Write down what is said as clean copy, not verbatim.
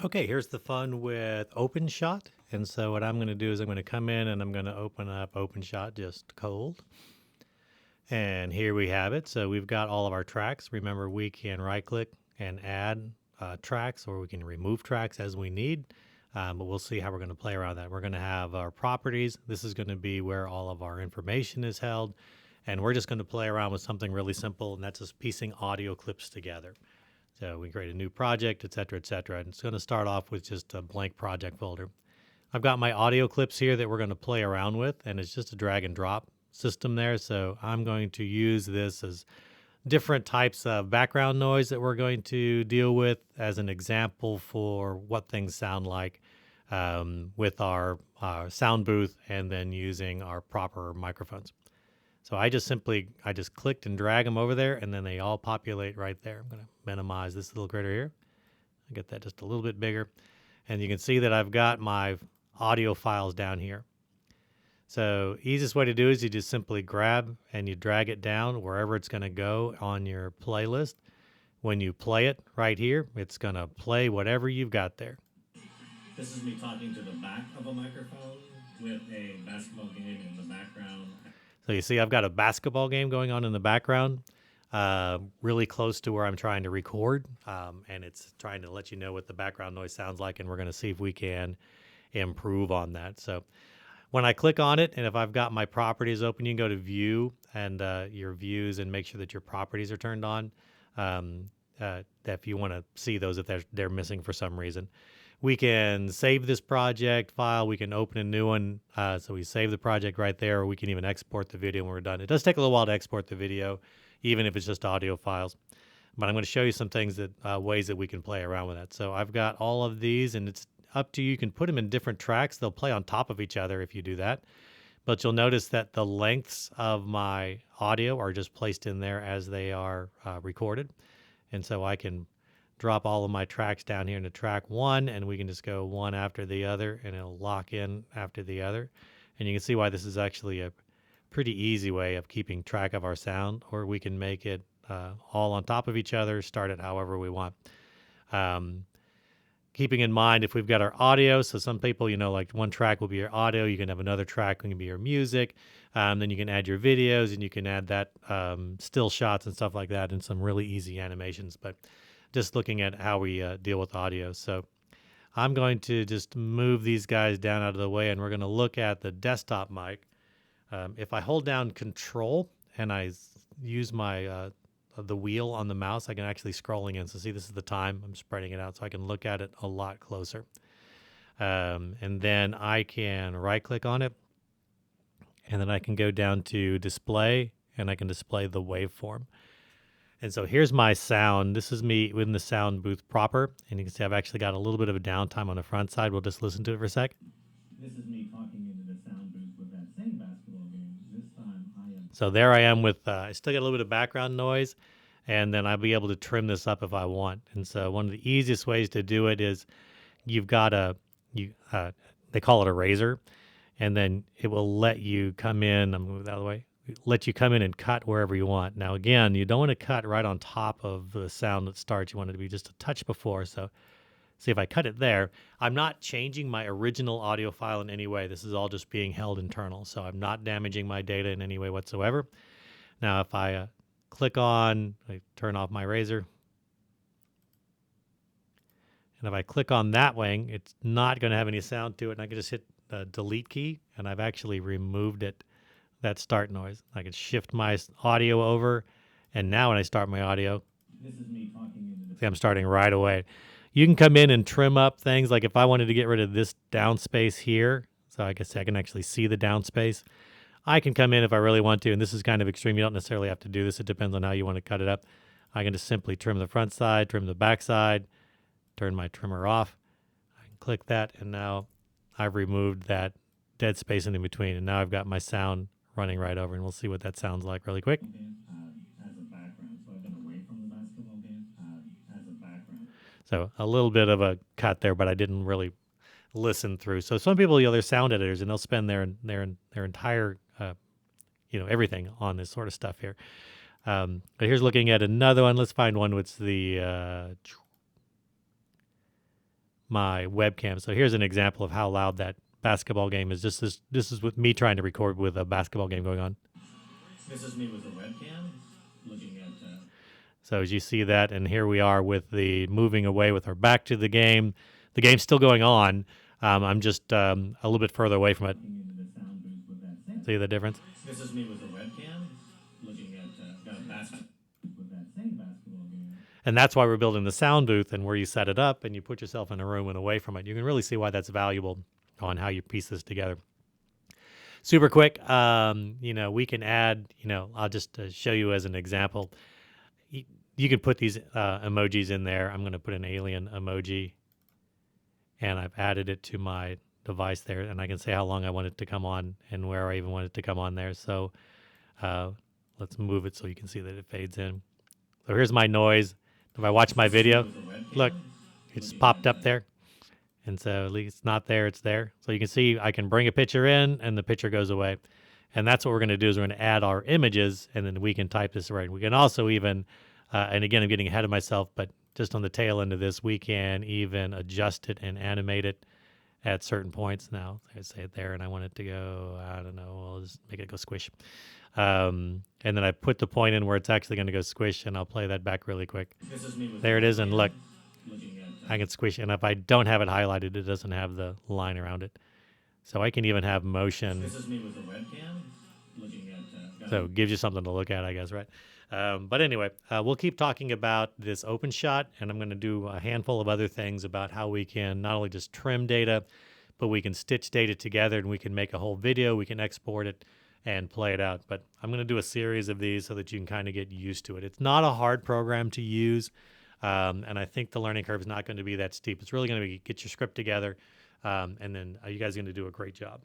Okay, here's the fun with OpenShot. And so what I'm going to do is I'm going to come in and I'm going to open up OpenShot just cold. And here we have it. So we've got all of our tracks. Remember, we can right click and add tracks, or we can remove tracks as we need. But we'll see how we're going to play around that. We're going to have our properties. This is going to be where all of our information is held. And we're just going to play around with something really simple, and that's just piecing audio clips together. So we create a new project, et cetera, et cetera. And it's going to start off with just a blank project folder. I've got my audio clips here that we're going to play around with, and it's just a drag and drop system there. So I'm going to use this as different types of background noise that we're going to deal with as an example for what things sound like with our sound booth, and then using our proper microphones. So I just clicked and drag them over there, and then they all populate right there. I'm going to minimize this little critter here. I'll get that just a little bit bigger. And you can see that I've got my audio files down here. So easiest way to do is you just simply grab and you drag it down wherever it's going to go on your playlist. When you play it right here, it's going to play whatever you've got there. This is me talking to the back of a microphone with a basketball game in the background. So you see I've got a basketball game going on in the background, really close to where I'm trying to record, and it's trying to let you know what the background noise sounds like, and we're going to see if we can improve on that. So when I click on it, and if I've got my properties open, you can go to View and your views and make sure that your properties are turned on if you want to see those if they're missing for some reason. We can save this project file. We can open a new one. So we save the project right there, or we can even export the video when we're done. It does take a little while to export the video, even if it's just audio files. But I'm going to show you some things ways that we can play around with that. So I've got all of these, and it's up to you. You can put them in different tracks. They'll play on top of each other if you do that. But you'll notice that the lengths of my audio are just placed in there as they are recorded. And so I can drop all of my tracks down here into track one, and we can just go one after the other, and it'll lock in after the other. And you can see why this is actually a pretty easy way of keeping track of our sound, or we can make it all on top of each other, start it however we want. Keeping in mind, if we've got our audio, so some people, like one track will be your audio, you can have another track that can be your music, then you can add your videos, and you can add that still shots and stuff like that, and some really easy animations. But just looking at how we deal with audio. So I'm going to just move these guys down out of the way, and we're going to look at the desktop mic. If I hold down Control and I use my the wheel on the mouse, I can actually scrolling in. So see, this is the time. I'm spreading it out so I can look at it a lot closer. And then I can right-click on it, and then I can go down to Display, and I can display the waveform. And so here's my sound. This is me in the sound booth proper. And you can see I've actually got a little bit of a downtime on the front side. We'll just listen to it for a sec. This is me talking into the sound booth with that same basketball game. This time I am. So there I am with, I still got a little bit of background noise, and then I'll be able to trim this up if I want. And so one of the easiest ways to do it is you've got they call it a razor, and then it will let you come in. I'm going to move that out of the way. Let you come in and cut wherever you want. Now, again, you don't want to cut right on top of the sound that starts. You want it to be just a touch before. So see if I cut it there. I'm not changing my original audio file in any way. This is all just being held internal. So I'm not damaging my data in any way whatsoever. Now, if I I turn off my razor. And if I click on that wing, it's not going to have any sound to it. And I can just hit the delete key, and I've actually removed that start noise. I can shift my audio over, and now when I start my audio, This is me talking into the. see, I'm starting right away. You can come in and trim up things. Like if I wanted to get rid of this downspace here, so I guess I can actually see the downspace, I can come in if I really want to, and this is kind of extreme. You don't necessarily have to do this. It depends on how you want to cut it up. I can just simply trim the front side, trim the back side, turn my trimmer off. I can click that, and now I've removed that dead space in between, and now I've got my sound running right over, and we'll see what that sounds like really quick. As a background, so I've been away from the basketball game as a background. So a little bit of a cut there, but I didn't really listen through. So some people, they're sound editors, and they'll spend their entire, everything on this sort of stuff here. But here's looking at another one. Let's find one with the my webcam. So here's an example of how loud that basketball game is. This is with me trying to record with a basketball game going on. This is me with a webcam looking at. So as you see that, and here we are with the moving away with our back to the game. The game's still going on. I'm just a little bit further away from it. See the difference? This is me with a webcam looking at basketball with that same basketball game. And that's why we're building the sound booth, and where you set it up and you put yourself in a room and away from it. You can really see why that's valuable on how you piece this together. Super quick, we can add, I'll just show you as an example. You can put these emojis in there. I'm going to put an alien emoji, and I've added it to my device there, and I can say how long I want it to come on and where I even want it to come on there. So let's move it so you can see that it fades in. So here's my noise. If I watch my video, look, it's popped up there. And so at least it's not there, it's there. So you can see I can bring a picture in and the picture goes away. And that's what we're going to do is we're going to add our images, and then we can type this right. We can also even, and again, I'm getting ahead of myself, but just on the tail end of this, we can even adjust it and animate it at certain points. Now, I say it there and I want it to go, I don't know, I'll just make it go squish. And then I put the point in where it's actually going to go squish, and I'll play that back really quick. There it is, and look, I can squish, and if I don't have it highlighted, it doesn't have the line around it. So I can even have motion. This is me with a webcam looking at. So it gives you something to look at, I guess, right? But anyway, we'll keep talking about this OpenShot, and I'm going to do a handful of other things about how we can not only just trim data, but we can stitch data together, and we can make a whole video, we can export it and play it out. But I'm going to do a series of these so that you can kind of get used to it. It's not a hard program to use, and I think the learning curve is not going to be that steep. It's really going to be get your script together, and then you guys are going to do a great job.